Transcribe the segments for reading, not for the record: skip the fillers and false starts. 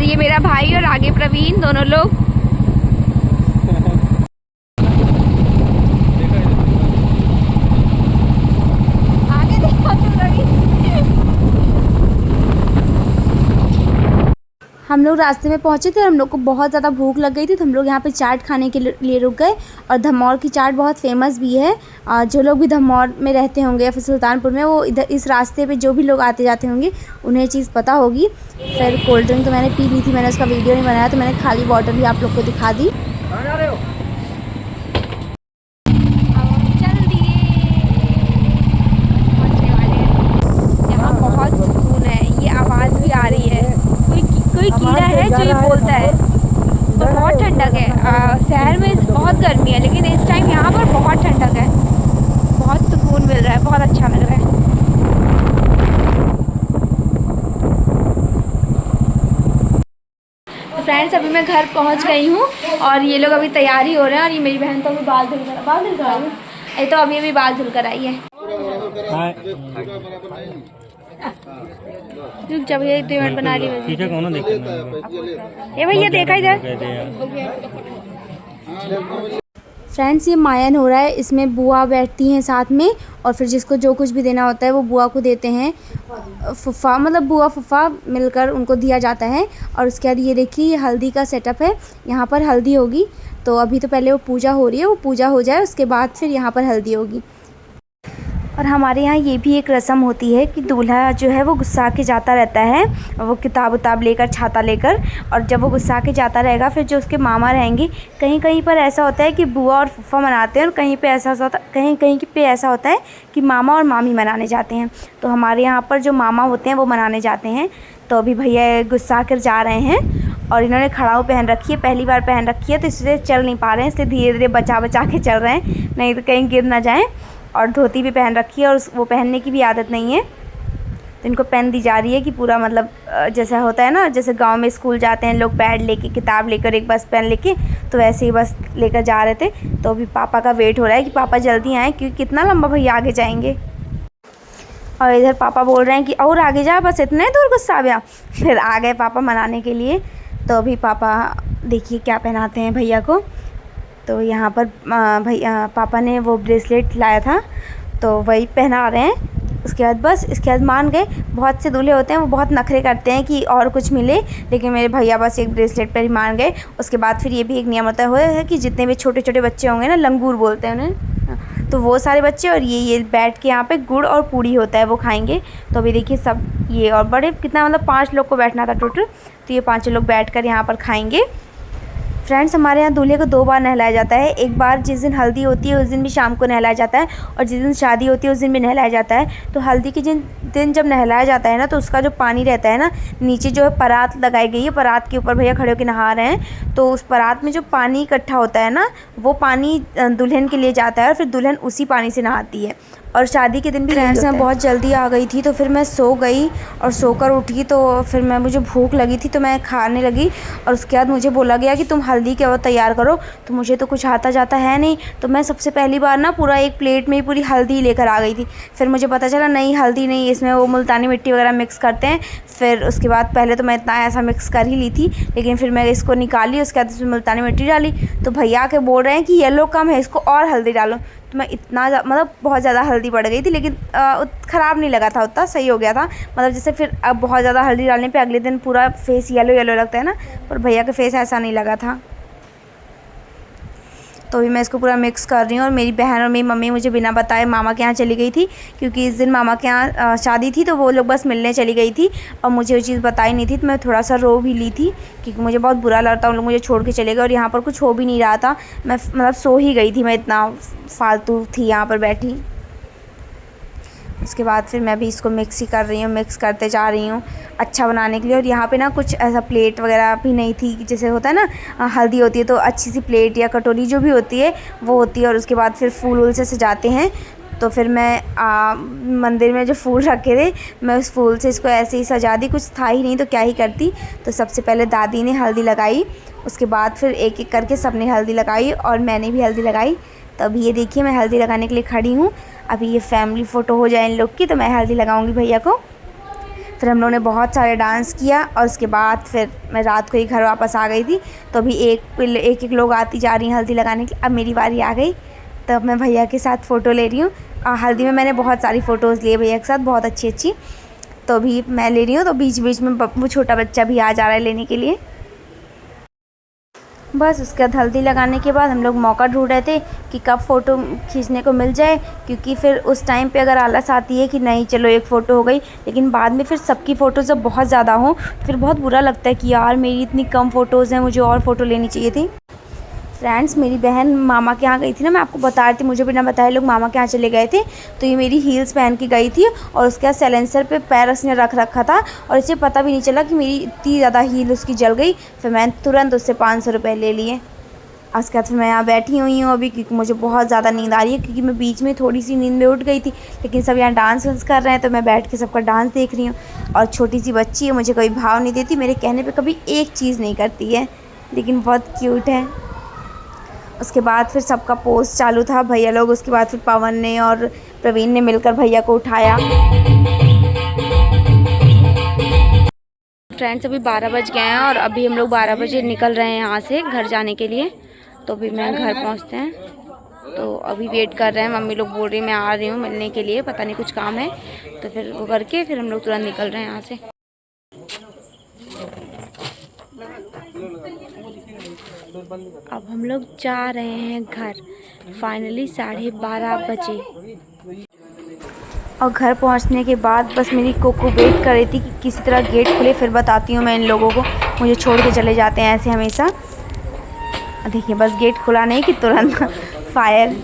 ये मेरा भाई और आगे प्रवीण, दोनों लोग। आगे देखो तुम रवि। हम लोग रास्ते में पहुंचे थे, हम लोग को बहुत ज़्यादा भूख लग गई थी, तो हम लोग यहाँ पे चाट खाने के लिए रुक गए। और धमौर की चाट बहुत फेमस भी है। जो लोग भी धमौर में रहते होंगे या फिर सुल्तानपुर में, वो इधर इस रास्ते पे जो भी लोग आते जाते होंगे उन्हें ये चीज़ पता होगी। फिर कोल्ड ड्रिंक तो मैंने पी ली थी, मैंने उसका वीडियो नहीं बनाया, तो मैंने खाली बॉटल भी आप लोग को दिखा दी। कीड़ा है जो ये बोलता है, तो बहुत ठंडक है। शहर में बहुत गर्मी है, लेकिन इस टाइम यहाँ पर बहुत ठंडक है, बहुत सुकून मिल रहा है, बहुत अच्छा लग रहा है। तो फ्रेंड्स, अभी मैं घर पहुँच गई हूँ और ये लोग अभी तैयारी हो रहे हैं। और ये मेरी बहन तो अभी बाल धुल कर आई है, ये तो अभी बाल धुल कर आई है। जब ये 2 मिनट बना ली ये भैया देखा इधर। फ्रेंड्स, ये मायन हो रहा है, इसमें बुआ बैठती हैं साथ में और फिर जिसको जो कुछ भी देना होता है वो बुआ को देते हैं। फुफ्फा मतलब बुआ फुफ्फा मिलकर उनको दिया जाता है। और उसके बाद ये देखिए, ये हल्दी का सेटअप है, यहाँ पर हल्दी होगी। तो अभी तो पहले वो पूजा हो रही है, वो पूजा हो जाए उसके बाद फिर यहाँ पर हल्दी होगी। और हमारे यहाँ ये भी एक रस्म होती है कि दूल्हा जो है वो गुस्सा के जाता रहता है, वो किताब उताब लेकर, छाता लेकर। और जब वो गुस्सा के जाता रहेगा, फिर जो उसके मामा रहेंगे, कहीं कहीं पर ऐसा होता है कि बुआ और फूफा मनाते हैं, और कहीं कहीं पे ऐसा होता है कि मामा और मामी मनाने जाते हैं। तो हमारे यहाँ पर जो मामा होते हैं वो मनाने जाते हैं। तो अभी भैया गुस्सा कर जा रहे हैं और इन्होंने खड़ाऊ पहन रखी है, पहली बार पहन रखी है, तो इसलिए चल नहीं पा रहे हैं, इसलिए धीरे धीरे बचा बचा के चल रहे हैं, नहीं तो कहीं गिर ना जाएँ। और धोती भी पहन रखी है और वो पहनने की भी आदत नहीं है, तो इनको पेन दी जा रही है कि पूरा मतलब जैसा होता है ना, जैसे गांव में स्कूल जाते हैं लोग पैड लेके, किताब लेकर, एक बस पेन लेके, तो वैसे ही बस लेकर जा रहे थे। तो अभी पापा का वेट हो रहा है कि पापा जल्दी आएँ, क्योंकि कितना लंबा भैया आगे जाएंगे। और इधर पापा बोल रहे हैं कि और आगे जा, बस इतने दूर गुस्सा आ गया। फिर आ गए पापा मनाने के लिए। तो अभी पापा देखिए क्या पहनाते हैं भैया को। तो यहाँ पर भैया पापा ने वो ब्रेसलेट लाया था, तो वही पहना रहे हैं। उसके बाद बस इसके बाद मान गए। बहुत से दूल्हे होते हैं वो बहुत नखरे करते हैं कि और कुछ मिले, लेकिन मेरे भैया बस एक ब्रेसलेट पर ही मान गए। उसके बाद फिर ये भी एक नियम होता है कि जितने भी छोटे छोटे बच्चे होंगे ना, लंगूर बोलते हैं उन्हें, तो वो सारे बच्चे और ये बैठ के यहाँ पे गुड़ और पूड़ी होता है वो खाएंगे। तो अभी देखिए सब ये और बड़े कितना मतलब 5 लोग को बैठना था टोटल, तो ये 5 लोग बैठ कर यहाँ पर खाएँगे। फ्रेंड्स, हमारे यहाँ दूल्हे को 2 बार नहलाया जाता है। एक बार जिस दिन हल्दी होती है उस दिन भी शाम को नहलाया जाता है, और जिस दिन शादी होती है उस दिन भी नहलाया जाता है। तो हल्दी के दिन जब नहलाया जाता है ना, तो उसका जो पानी रहता है ना, नीचे जो है परात लगाई गई है, परात के ऊपर भैया खड़े होकर नहा रहे हैं। तो उस परात में जो पानी इकट्ठा होता है ना, वो पानी दुल्हन के लिए जाता है और फिर दुल्हन उसी पानी से नहाती है। और शादी के दिन भी फ्रेंड्स मैं बहुत जल्दी आ गई थी, तो फिर मैं सो गई और सोकर उठी, तो फिर मुझे भूख लगी थी, तो मैं खाने लगी। और उसके बाद मुझे बोला गया कि तुम हल्दी के वो तैयार करो, तो मुझे तो कुछ आता जाता है नहीं, तो मैं सबसे पहली बार ना पूरा एक प्लेट में ही पूरी हल्दी लेकर आ गई थी। फिर मुझे पता चला नहीं, हल्दी नहीं, इसमें वो मुल्तानी मिट्टी वगैरह मिक्स करते हैं। फिर उसके बाद पहले तो मैं इतना ऐसा मिक्स कर ही ली थी, लेकिन फिर मैं इसको निकाली, उसके बाद इसमें मुल्तानी मिट्टी डाली। तो भैया के बोल रहे हैं कि येलो कम है, इसको और हल्दी डालो। तो मैं इतना मतलब बहुत ज़्यादा हल्दी बढ़ गई थी, लेकिन ख़राब नहीं लगा था, उतना सही हो गया था। मतलब जैसे फिर अब बहुत ज़्यादा हल्दी डालने पे अगले दिन पूरा फेस येलो येलो लगता है ना, पर भैया के फेस ऐसा नहीं लगा था। तो अभी मैं इसको पूरा मिक्स कर रही हूँ। और मेरी बहन और मेरी मम्मी मुझे बिना बताए मामा के यहाँ चली गई थी, क्योंकि इस दिन मामा के यहाँ शादी थी, तो वो लोग बस मिलने चली गई थी और मुझे वो चीज़ बताई नहीं थी। तो मैं थोड़ा सा रो भी ली थी, क्योंकि मुझे बहुत बुरा लगता, उन लोग मुझे छोड़ के चले गए और यहाँ पर कुछ हो भी नहीं रहा था। मैं मतलब सो ही गई थी, मैं इतना फालतू थी यहाँ पर बैठी। उसके बाद फिर मैं भी इसको मिक्स ही कर रही हूँ, मिक्स करते जा रही हूँ अच्छा बनाने के लिए। और यहाँ पे ना कुछ ऐसा प्लेट वगैरह भी नहीं थी, जैसे होता है ना हल्दी होती है तो अच्छी सी प्लेट या कटोरी जो भी होती है वो होती है। और उसके बाद फिर फूल वूल से सजाते हैं। तो फिर मैं मंदिर में जो फूल रखे थे, मैं उस फूल से इसको ऐसे ही सजा दी, कुछ था ही नहीं तो क्या ही करती। तो सबसे पहले दादी ने हल्दी लगाई, उसके बाद फिर एक एक करके सब ने हल्दी लगाई और मैंने भी हल्दी लगाई। तो अभी ये देखिए मैं हल्दी लगाने के लिए खड़ी हूँ। अभी ये फैमिली फ़ोटो हो जाए इन लोग की, तो मैं हल्दी लगाऊंगी भैया को। फिर हम लोगों ने बहुत सारे डांस किया और उसके बाद फिर मैं रात को ही घर वापस आ गई थी। तो अभी एक लोग आती जा रही हैं हल्दी लगाने की। अब मेरी बारी आ गई, तब मैं भैया के साथ फ़ोटो ले रही हूँ। हल्दी में मैंने बहुत सारी फ़ोटोज़ लिए भैया के साथ, बहुत अच्छी। तो अभी मैं ले रही हूँ, तो बीच बीच में वो छोटा बच्चा भी आ जा रहा है लेने के लिए। बस उसके बाद हल्दी लगाने के बाद हम लोग मौका ढूंढ रहे थे कि कब फ़ोटो खींचने को मिल जाए, क्योंकि फिर उस टाइम पे अगर आलस आती है कि नहीं चलो एक फ़ोटो हो गई, लेकिन बाद में फिर सबकी फ़ोटो जब बहुत ज़्यादा हो तो फिर बहुत बुरा लगता है कि यार मेरी इतनी कम फ़ोटोज़ हैं, मुझे और फ़ोटो लेनी चाहिए थी। फ्रेंड्स, मेरी बहन मामा के यहाँ गई थी ना, मैं आपको बता रही थी, मुझे बिना बताए लोग मामा के यहाँ चले गए थे। तो ये मेरी हील्स पहन के गई थी और उसके बाद साइलेंसर पे पैर उसने रख रखा था और इसे पता भी नहीं चला कि मेरी इतनी ज़्यादा हील उसकी जल गई। फिर मैंने तुरंत उससे 500 रुपये ले लिए। उसके बाद फिर मैं यहाँ बैठी हुई हूँ अभी, क्योंकि मुझे बहुत ज़्यादा नींद आ रही है, क्योंकि मैं बीच में थोड़ी सी नींद में उठ गई थी। लेकिन सब यहाँ डांस वांस कर रहे हैं तो मैं बैठ के सबका डांस देख रही हूँ। और छोटी सी बच्ची है, मुझे कोई भाव नहीं देती, मेरे कहने पे कभी एक चीज़ नहीं करती है, लेकिन बहुत क्यूट है। उसके बाद फिर सबका पोज़ चालू था, भैया लोग, उसके बाद फिर पवन ने और प्रवीण ने मिलकर भैया को उठाया। फ्रेंड्स, अभी 12 बज गए हैं और अभी हम लोग 12 बजे निकल रहे हैं यहाँ से घर जाने के लिए। तो अभी मैं घर पहुँचते हैं, तो अभी वेट कर रहे हैं। मम्मी लोग बोल रही मैं आ रही हूँ मिलने के लिए, पता नहीं कुछ काम है। तो फिर वो करके फिर हम लोग तुरंत निकल रहे हैं यहाँ से। अब हम लोग जा रहे हैं घर, फाइनली 12:30 बजे। और घर पहुंचने के बाद बस मेरी कोको वेट कर रही थी कि किसी तरह गेट खुले, फिर बताती हूँ मैं इन लोगों को, मुझे छोड़ के चले जाते हैं ऐसे हमेशा। देखिए बस गेट खुला नहीं कि तुरंत फायर।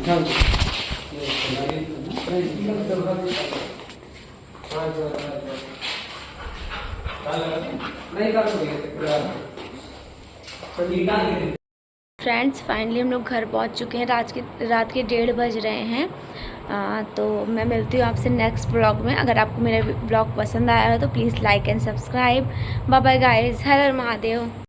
फ्रेंड्स, फाइनली हम लोग घर पहुंच चुके हैं। रात के 1:30 बज रहे हैं। तो मैं मिलती हूँ आपसे नेक्स्ट ब्लॉग में। अगर आपको मेरा ब्लॉग पसंद आया हो तो please like and subscribe. Bye bye guys, Har Har Mahadev.